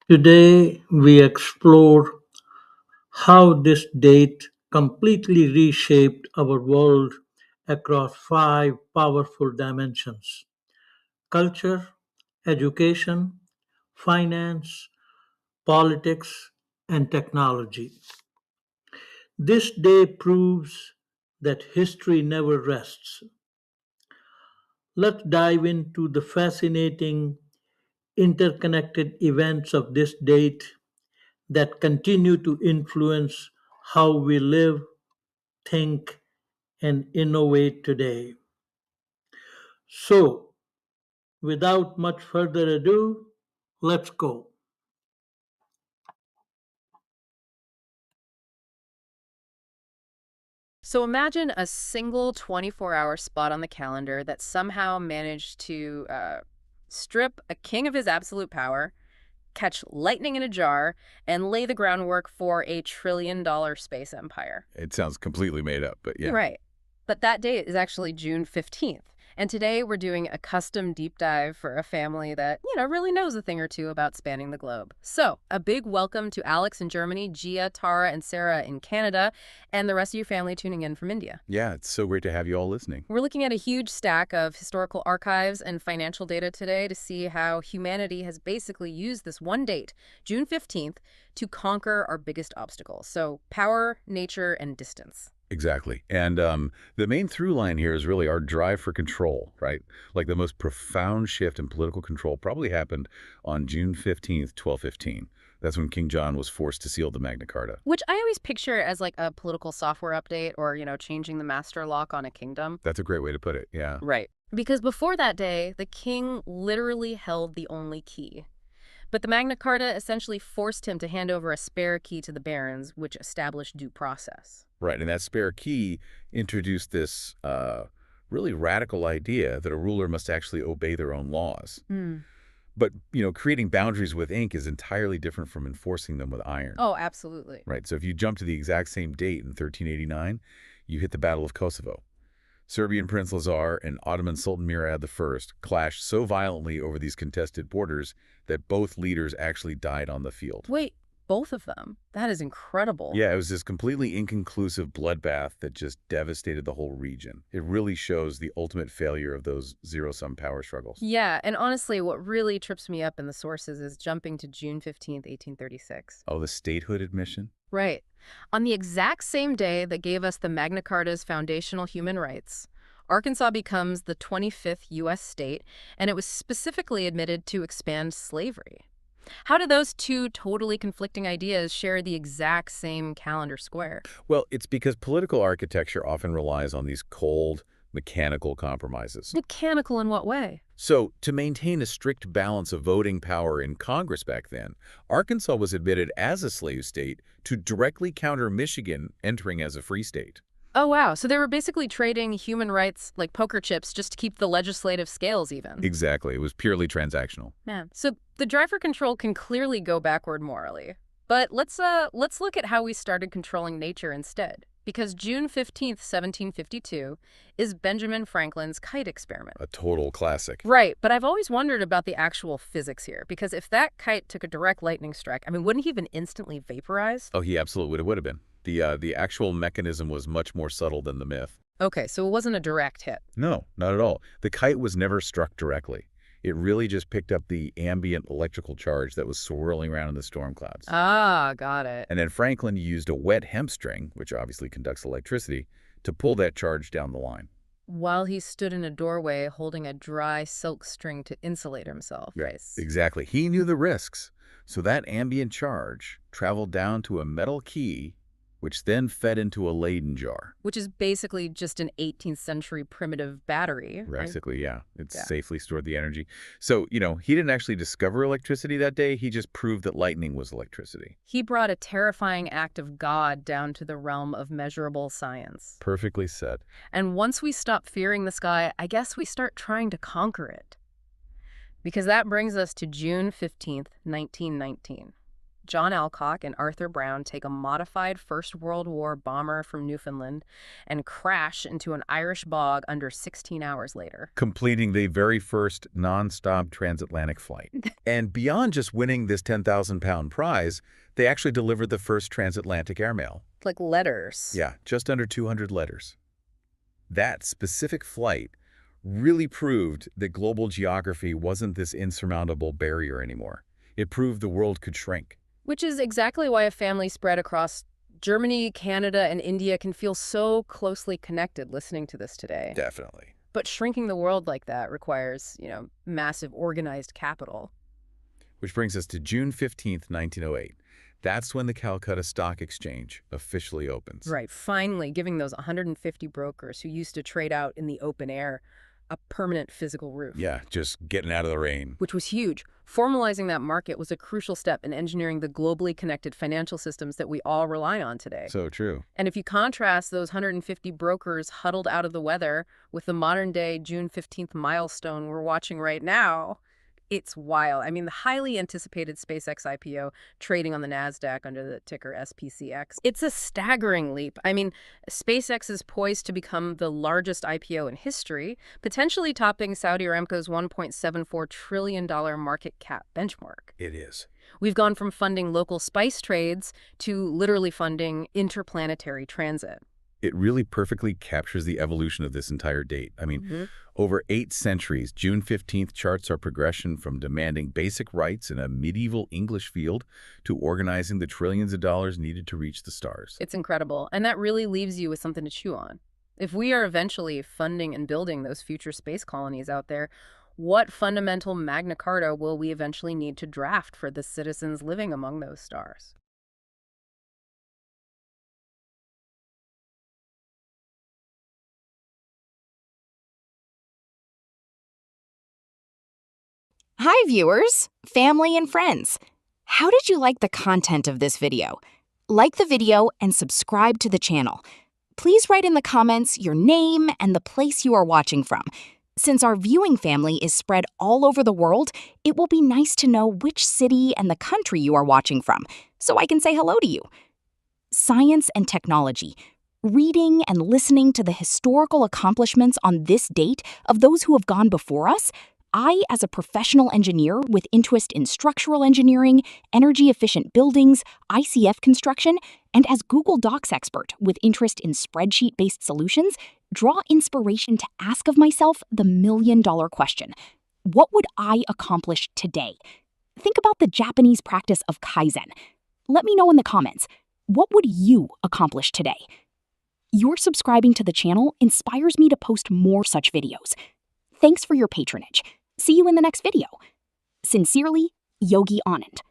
Today, we explore how this date completely reshaped our world across five powerful dimensions: culture, education, finance, politics, and technology. This day proves that history never rests. Let's dive into the fascinating interconnected events of this date that continue to influence how we live, think, and innovate today. So, without much further ado, let's go. So imagine a single 24-hour spot on the calendar that somehow managed to strip a king of his absolute power, catch lightning in a jar, and lay the groundwork for a $1 trillion space empire. It sounds completely made up, but yeah. Right. But that date is actually June 15th. And today we're doing a custom deep dive for a family that, really knows a thing or two about spanning the globe. So, a big welcome to Alex in Germany, Gia, Tara, and Sarah in Canada, and the rest of your family tuning in from India. Yeah, it's so great to have you all listening. We're looking at a huge stack of historical archives and financial data today to see how humanity has basically used this one date, June 15th, to conquer our biggest obstacles. So, power, nature, and distance. Exactly. And the main through line here is really our drive for control, right? Like the most profound shift in political control probably happened on June 15th, 1215. That's when King John was forced to seal the Magna Carta. Which I always picture as like a political software update or, changing the master lock on a kingdom. That's a great way to put it, yeah. Right. Because before that day, the king literally held the only key. But the Magna Carta essentially forced him to hand over a spare key to the barons, which established due process. Right, and that spare key introduced this really radical idea that a ruler must actually obey their own laws. Hmm. But, creating boundaries with ink is entirely different from enforcing them with iron. Oh, absolutely. Right, so if you jump to the exact same date in 1389, you hit the Battle of Kosovo. Serbian Prince Lazar and Ottoman Sultan Murad I clashed so violently over these contested borders that both leaders actually died on the field. Wait, both of them? That is incredible. Yeah, it was this completely inconclusive bloodbath that just devastated the whole region. It really shows the ultimate failure of those zero-sum power struggles. Yeah, and honestly, what really trips me up in the sources is jumping to June 15th, 1836. Oh, the statehood admission? Right. On the exact same day that gave us the Magna Carta's foundational human rights, Arkansas becomes the 25th U.S. state, and it was specifically admitted to expand slavery. How do those two totally conflicting ideas share the exact same calendar square? Well, it's because political architecture often relies on these cold, mechanical compromises. Mechanical in what way? So, to maintain a strict balance of voting power in Congress back then, Arkansas was admitted as a slave state to directly counter Michigan entering as a free state. Oh, wow. So they were basically trading human rights like poker chips just to keep the legislative scales even. Exactly. It was purely transactional. Man. So the drive for control can clearly go backward morally. But let's look at how we started controlling nature instead. Because June 15th, 1752 is Benjamin Franklin's kite experiment. A total classic. Right, but I've always wondered about the actual physics here. Because if that kite took a direct lightning strike, wouldn't he have been instantly vaporized? Oh, he absolutely would have been. The actual mechanism was much more subtle than the myth. Okay, so it wasn't a direct hit. No, not at all. The kite was never struck directly. It really just picked up the ambient electrical charge that was swirling around in the storm clouds. Ah, got it. And then Franklin used a wet hemp string, which obviously conducts electricity, to pull that charge down the line. While he stood in a doorway holding a dry silk string to insulate himself. Yeah, Right. exactly. He knew the risks. So that ambient charge traveled down to a metal key, which then fed into a Leyden jar. Which is basically just an 18th century primitive battery. Right? Basically, yeah. It Yeah. safely stored the energy. So, he didn't actually discover electricity that day. He just proved that lightning was electricity. He brought a terrifying act of God down to the realm of measurable science. Perfectly said. And once we stop fearing the sky, I guess we start trying to conquer it. Because that brings us to June 15th, 1919. John Alcock and Arthur Brown take a modified First World War bomber from Newfoundland and crash into an Irish bog under 16 hours later. Completing the very first non-stop transatlantic flight. And beyond just winning this 10,000-pound prize, they actually delivered the first transatlantic airmail. Like letters. Yeah, just under 200 letters. That specific flight really proved that global geography wasn't this insurmountable barrier anymore. It proved the world could shrink. Which is exactly why a family spread across Germany, Canada, and India can feel so closely connected listening to this today. Definitely. But shrinking the world like that requires, massive organized capital. Which brings us to June 15th, 1908. That's when the Calcutta Stock Exchange officially opens. Right, finally giving those 150 brokers who used to trade out in the open air a permanent physical roof. Yeah, just getting out of the rain. Which was huge. Formalizing that market was a crucial step in engineering the globally connected financial systems that we all rely on today. So true. And if you contrast those 150 brokers huddled out of the weather with the modern-day June 15th milestone we're watching right now, it's wild. I mean, the highly anticipated SpaceX IPO trading on the NASDAQ under the ticker SPCX. It's a staggering leap. I mean, SpaceX is poised to become the largest IPO in history, potentially topping Saudi Aramco's $1.74 trillion market cap benchmark. It is. We've gone from funding local spice trades to literally funding interplanetary transit. It really perfectly captures the evolution of this entire date. I mean, over 8 centuries, June 15th charts our progression from demanding basic rights in a medieval English field to organizing the trillions of dollars needed to reach the stars. It's incredible, and that really leaves you with something to chew on. If we are eventually funding and building those future space colonies out there, what fundamental Magna Carta will we eventually need to draft for the citizens living among those stars? Hi viewers, family and friends. How did you like the content of this video? Like the video and subscribe to the channel. Please write in the comments your name and the place you are watching from. Since our viewing family is spread all over the world, it will be nice to know which city and the country you are watching from, so I can say hello to you. Science and technology. Reading and listening to the historical accomplishments on this date of those who have gone before us, I, as a professional engineer with interest in structural engineering, energy-efficient buildings, ICF construction, and as Google Docs expert with interest in spreadsheet-based solutions, draw inspiration to ask of myself the million-dollar question. What would I accomplish today? Think about the Japanese practice of Kaizen. Let me know in the comments, what would you accomplish today? Your subscribing to the channel inspires me to post more such videos. Thanks for your patronage. See you in the next video. Sincerely, Yogi Anand.